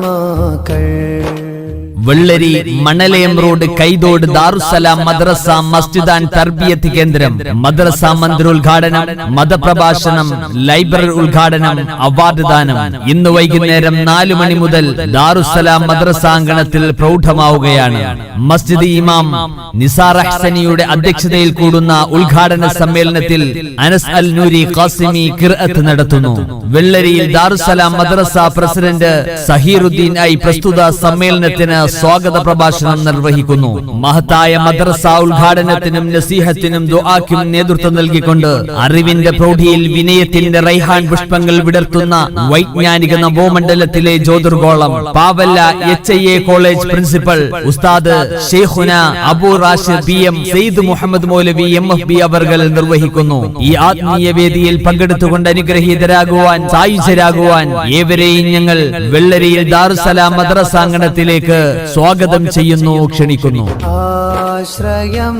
മഹാത്മാക്കൾ. വെള്ളരി മണലയം road Kaithode Darussalam madrasa Masjid and തർബിയത്ത് കേന്ദ്രം മദ്രസ മന്ദിരോദ്ഘാടനം, മതപ്രഭാഷണം, ലൈബ്രറി ഉദ്ഘാടനം, അവാർഡ് ദാനം ഇന്ന് വൈകുന്നേരം 4 മണി മുതൽ ദാറുസ്സലാം മദ്രസാങ്കണത്തിൽ പ്രൗഢമാവുകയാണ്. മസ്ജിദ് ഇമാം നിസാർ അഹ്സനിയുടെ അധ്യക്ഷതയിൽ കൂടുന്ന ഉദ്ഘാടന സമ്മേളനത്തിൽ അനസ് അൽ നൂരി ഖാസിമി ഖിർഅത്ത് നടത്തുന്നു. വെള്ളരിയിൽ ദാറുസ്സലാം മദ്രസ പ്രസിഡന്റ് സഹീറുദ്ദീൻ ഐ പ്രസ്തുത സമ്മേളനത്തിന് സ്വാഗത പ്രഭാഷണം നിർവഹിക്കുന്നു. മഹത്തായ മദ്രസ ഉദ്ഘാടനത്തിനും നസീഹത്തിനും ദുആക്കും നേതൃത്വം നൽകിക്കൊണ്ട് അറിവിന്റെ പ്രൗഢിയിൽ വിനയത്തിന്റെ റൈഹാൻ പുഷ്പങ്ങൾ വിടർത്തുന്ന വൈജ്ഞാനിക നവോമണ്ഡലത്തിലെ ജ്യോതിർഗോളം പാവല്ല HIA കോളേജ് പ്രിൻസിപ്പൽ ഉസ്താദ് ഷെയ്ഖുന അബൂ റാഷിദ് PM സയ്യിദ് മുഹമ്മദ് മൗലവി MFB അവർകൾ നിർവഹിക്കുന്നു. ഈ ആത്മീയ വേദിയിൽ പങ്കെടുത്തുകൊണ്ട് അനുഗ്രഹീതരാകുവാൻ, സായുജ്യരാകുവാൻ ഏവരെയും ഞങ്ങൾ വെള്ളരിയിൽ ദാറുസ്സലാം മദ്രസാങ്കണത്തിലേക്ക് സ്വാഗതം ചെയ്യുന്നു, ക്ഷണിക്കുന്നു. ആശ്രയം